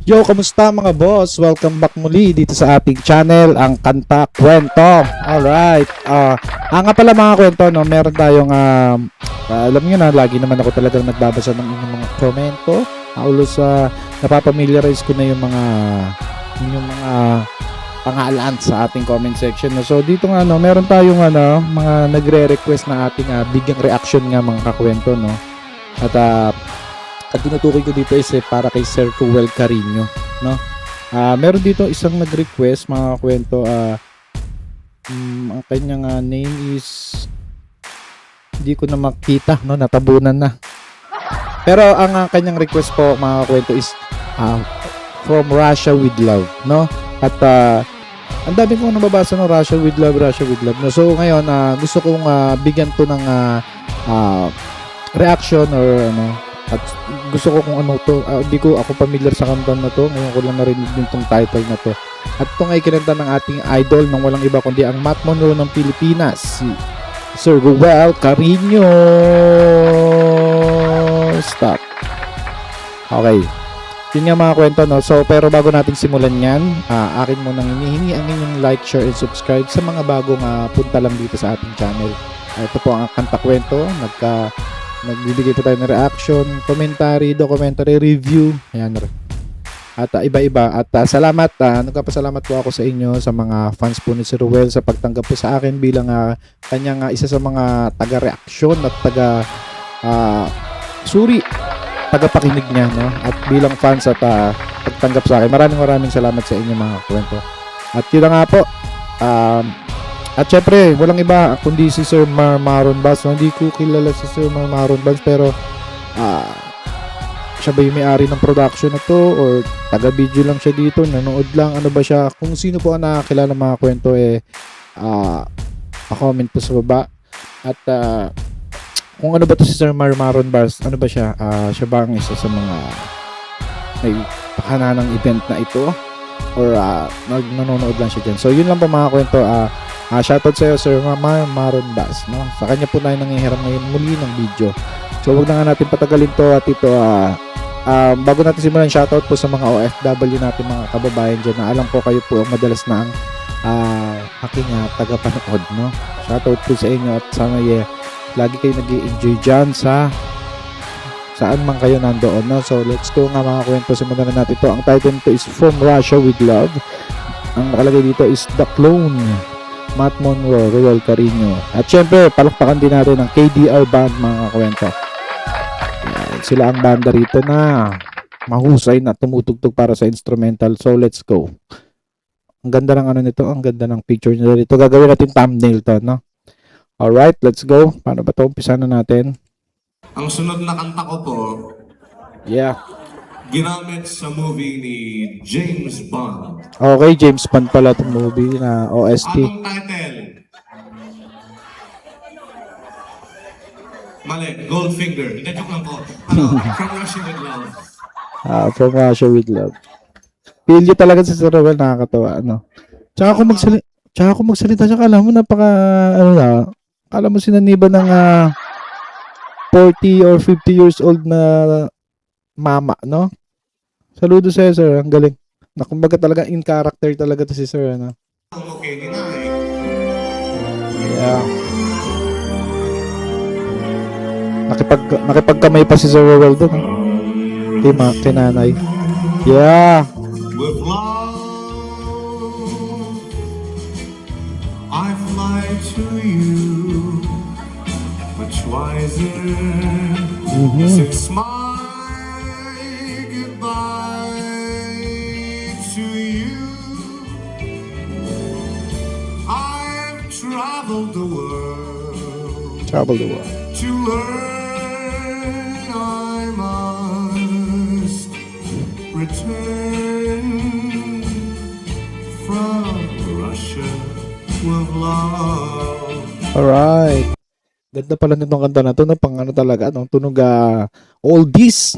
Yo, kamusta mga boss? Welcome back muli dito sa ating channel, ang Kanta Kwento. Alright. Nga pala mga kwento, no, meron tayong, alam niyo na, lagi naman ako talagang nagbabasa ng inyong mga komento. Aulos napapamiliarize ko na yung mga pangalan sa ating comment section. No? So dito nga, no, meron tayong mga nagre-request na ating bigyang reaction nga mga kakwento. No? At tinutukoy ko dito is para kay Sir Ruel Carino, no? Meron dito isang nag-request mga kwento, ang kanyang name is hindi ko na makita, no? Natabunan na. Pero ang kanyang request po mga kwento is From Russia with Love, no? At ang dami kong nababasa ng Russia with Love, no? So ngayon gusto kong bigyan to ng reaction or at gusto ko kung ano to, hindi ko ako familiar sa kanta na to, ngayon ko lang narinig din tong title na to. At itong ay kinanta ng ating idol ng walang iba kundi ang Matt Monroe ng Pilipinas, si Sir Ruel Carino. Stop. Okay, yun nga mga kwento, no? So pero bago natin simulan yan, akin munang hinihingi ang inyong like, share, and subscribe sa mga bagong punta lang dito sa ating channel. Ito po ang Kanta Kwento, nagbibigay po tayo ng reaction, commentary, documentary, review, ayan. At iba-iba. At salamat, nagpapasalamat po ako sa inyo, sa mga fans po ni Sir Ruel sa pagtanggap po sa akin bilang kanyang isa sa mga taga-reaction at taga-suri, taga-pakinig niya, no? At bilang fans at pagtanggap sa akin, maraming salamat sa inyo mga kwento. At yun na nga po, at syempre, walang iba kundi si Sir Maron Bass. Hindi ko kilala si Sir Maron Bass, pero siya ba yung may-ari ng production na to or taga-video lang siya dito, nanood lang, ano ba siya? Kung sino po ang nakakilala mga kwento, pa-comment po sa baba. At kung ano ba to si Sir Maron Bass, ano ba siya? Siya ba ang isa sa mga may pakana ng event na ito? Or nanonood lang siya dyan? So yun lang po mga kwento. Shoutout sa iyo Sir Maron Bass, no? Sa kanya po tayo nangihiram ngayon muli ng video. So wag na nga natin patagalin to at ito bago natin simulan, shoutout po sa mga OFW natin, mga kababayan dyan na alam ko kayo po ang madalas na ang aking tagapanood, no? Shoutout po sa inyo at sana lagi kayo nag-i-enjoy dyan sa saan man kayo nandoon, no? So let's go nga mga kwento, simulan na natin to. Ang title nito is From Russia with Love. Ang nakalagay dito is The Clone, Matt Monroe, Ruel Carino. At syempre, palakpakan din natin ang KDR Band mga kwento. Sila ang banda rito na mahusay na tumutugtog para sa instrumental. So let's go. Ang ganda ng nito, ang ganda ng picture nila dito. Gagawin natin thumbnail to, no? Alright, let's go. Paano ba ito? Umpisa na natin. Ang sunod na kanta ko po, ginamit sa movie ni James Bond. Okay, James Bond pala itong movie na OST. Anong title? Mali, Goldfinger. Hindi, joke lang po. From Russia with Love. From Russia with Love. Feel you talaga sa Sir Ruel, nakakatawa, ano? Tsaka kung magsalita siya, kala mo kala mo sinaniba ng 40 or 50 years old na mama, no? Saludo sa'yo, sir. Ang galing. Kumbaga talaga in character talaga to si sir, ano? Okay, din na eh. Yeah. Nakipagkamay pa si Sir Ruel doon, kay nanay. Yeah. With love, I fly to you, much wiser, since my goodbye to you. I've traveled the world to learn I must return from Russia with love. Alright. Ganda pala nitong kanta na to, na pang talaga, tunog oldies.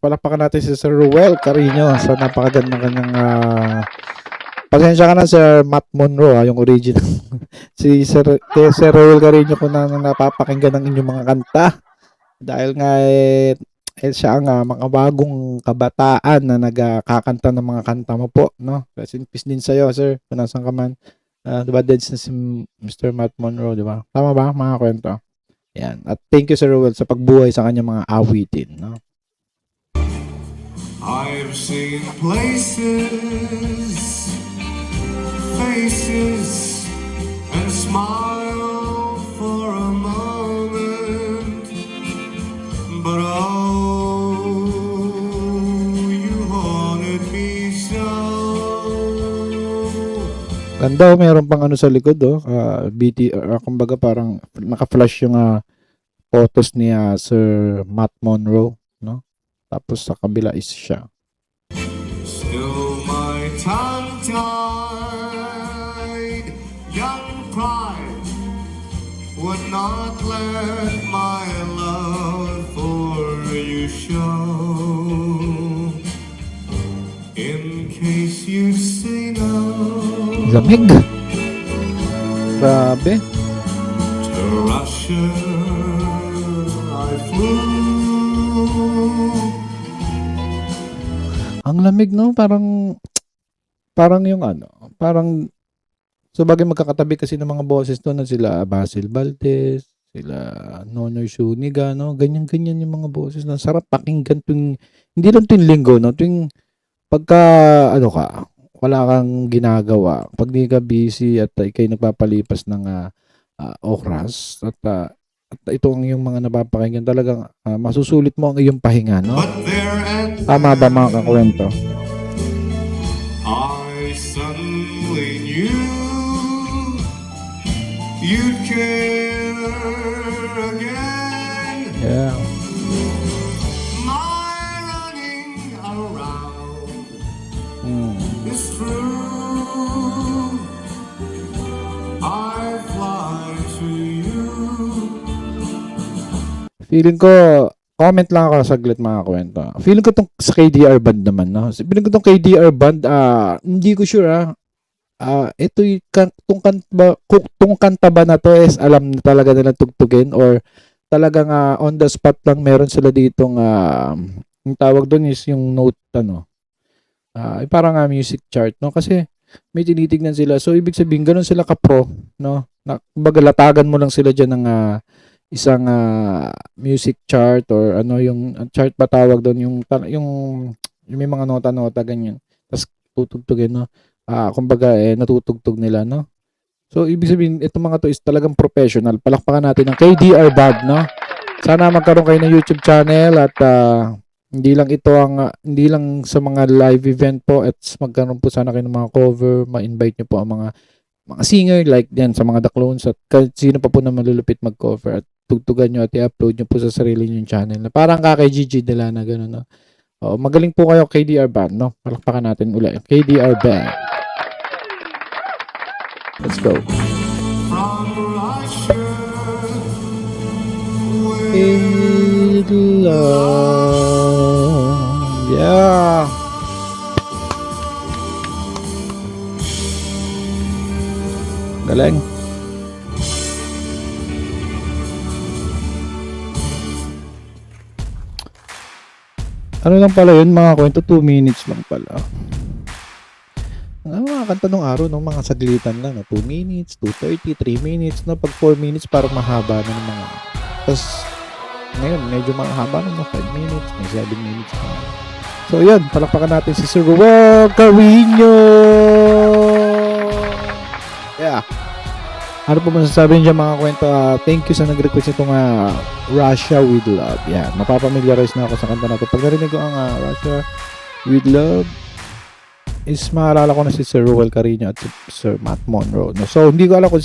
Palakpakan natin si Sir Ruel Carino sa napakagandang kanyang pasensya ka na Sir Matt Monroe, yung original. Sir Ruel Carino ko na napapakinggan ng inyong mga kanta. Dahil nga siya ang makabagong kabataan na nagkakanta ng mga kanta mo po, no? Rest in peace din sa'yo, sir, kung nasan ka man. Diba, dead na si Mr. Matt Monroe, diba? Tama ba, mga kwento? Yan. At thank you, Sir Rowell, sa pagbuhay sa kanyang mga awitin, no? I've seen places, faces, and smile for a moment, but oh, you haunted me so. Ganda, meron pang ano sa likod, kumbaga parang naka-flash yung photos ni Sir Matt Monroe, no? Tapos sa kabila is siya. Still my tongue-tied young pride would not let my love for you show. In case you say no Lamig. Grabe. to Russia, I flew. Ang lamig, no? Parang yung parang sabagay magkakatabi kasi ng mga boses doon na sila Basil Valdez, sila Nonoy Zuniga, no? Ganyan-ganyan yung mga boses na sarap pakinggan tuwing, hindi lang tuwing linggo, no? Tuwing pagka, wala kang ginagawa, pag di ka busy at ikay nagpapalipas ng oras at ito ang yung mga napapakinggan, talagang masusulit mo ang iyong pahinga, no? But there and Tama ba, mga kakwento? I suddenly knew you'd care again. Yeah. My running around Hmm. is through. I fly to you. Feeling ko, comment lang ako saglit, mga kwento. Feeling ko tong sa KDR band naman, no? Feeling ko tong KDR band, hindi ko sure, ito yung tong kanta ba na to is alam na talaga nila tugtugin or talagang on the spot lang meron sila ditong yung tawag doon is yung note, parang music chart, no? Kasi may tinitignan sila. So, ibig sabihin, ganun sila ka-pro, no? Kumbaga, latagan mo lang sila dyan ng isang music chart or yung chart ba tawag doon, yung may mga nota-nota, ganyan. Tapos, tutugtugin, no? Kumbaga, natutugtog nila, no? So, ibig sabihin, itong mga to is talagang professional. Palakpakan natin ang KDR Band, no? Sana magkaroon kayo ng YouTube channel at hindi lang sa mga live event po at magkaroon po sana kayo ng mga cover, ma-invite nyo po ang mga singer like din sa mga The Clones at sino pa po na malulupit mag-cover at tugtugan nyo at i-upload nyo po sa sarili nyo channel. Na parang kay Gigi de Lana, gano'n, no? Magaling po kayo KDR Band, no? Palakpakan natin ulit. KDR Band. Let's go. From Russia With love. Yeah. Galing. Ano lang pala yun, mga kwento, 2 minutes lang pala. Mga kanta nung araw, no, mga saglitan lang, no? 2 minutes, 2:30, 3 minutes, no? Pag 4 minutes, parang mahaba na ng mga. Tapos, ngayon, medyo mahaba na, no? 5 minutes, may 7 minutes na. So, yan, palakpakan natin si Sir Rowell Carino! Yeah. Ano po masasabi niyo mga kwento? Thank you sa nag-request itong Russia with Love. Yeah, mapapamiliarize na ako sa kanta na to. Pag narinig ko ang Russia with Love, is maalala ko na si Sir Rowell Carino at si Sir Matt Monroe. No? So, hindi ko alam kung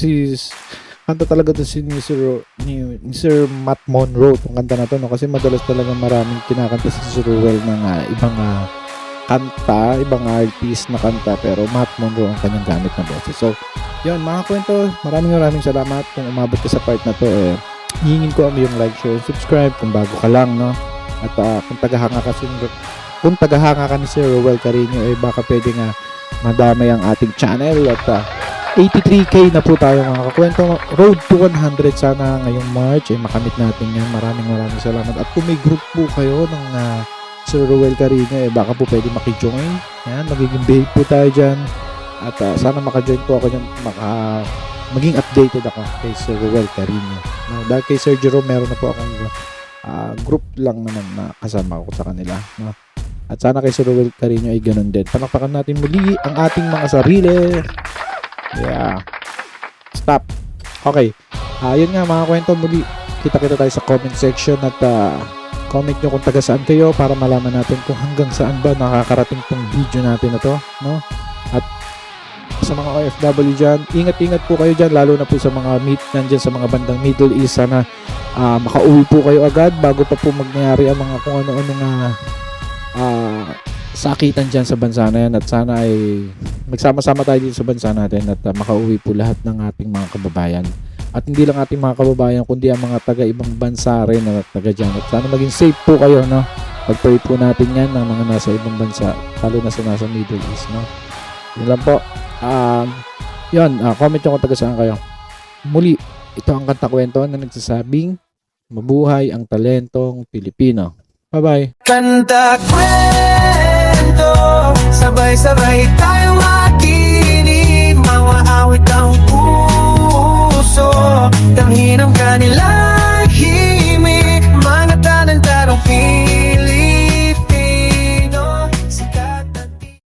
kanta talaga to ni Sir Matt Monroe itong kanta na to. No? Kasi madalas talaga maraming kinakanta si Sir Rowell ng ibang kanta, ibang artist na kanta, pero Matt Monroe ang kanyang gamit na boses. So, yun mga kwento, maraming salamat kung umabot ka sa part na to. Hingin ko ang iyong like, share, subscribe kung bago ka lang, no? At kung tagahanga ka ni Sir Rowell Carino, baka pwede nga madamay ang ating channel at 83k na po tayo mga kakwento. Road to 100 sana ngayong March ay makamit natin yan. Maraming salamat. At kung may group po kayo ng Sir Ruel Carino, baka po pwede makijoin. Yan, magiging behave po tayo dyan. At sana makajoin po ako dyan, maging updated ako kay Sir Ruel Carino. No, dahil kay Sir Jerome, meron na po akong group lang naman na kasama ko sa kanila. No? At sana kay Sir Ruel Carino ay ganun din. Palakpakan natin muli ang ating mga sarili. Yeah. Stop. Okay. Yun nga mga kwento, muli kita-kita tayo sa comment section at comment nyo kung taga saan kayo para malaman natin kung hanggang saan ba nakakarating tong video natin na to, no? At sa mga OFW dyan, ingat-ingat po kayo dyan, lalo na po sa mga nandyan sa mga bandang Middle East. Sana makauwi po kayo agad bago pa po mangyari ang mga kung ano-ano sakitan dyan sa bansa na yan, at sana ay magsama-sama tayo dito sa bansa natin at makauwi po lahat ng ating mga kababayan, at hindi lang ating mga kababayan kundi ang mga taga ibang bansa rin na taga dyan, at sana maging safe po kayo, no? Pag-pray po natin yan ng mga nasa ibang bansa, lalo na sa nasa Middle East, no? Yun lang po. Yun, comment nyo kung taga saan kayo. Muli, ito ang kanta kwento na nagsasabing mabuhay ang talentong Pilipino. Bye-bye. Kanta kwento, sabay-sabay tayong makinig, mga awit ang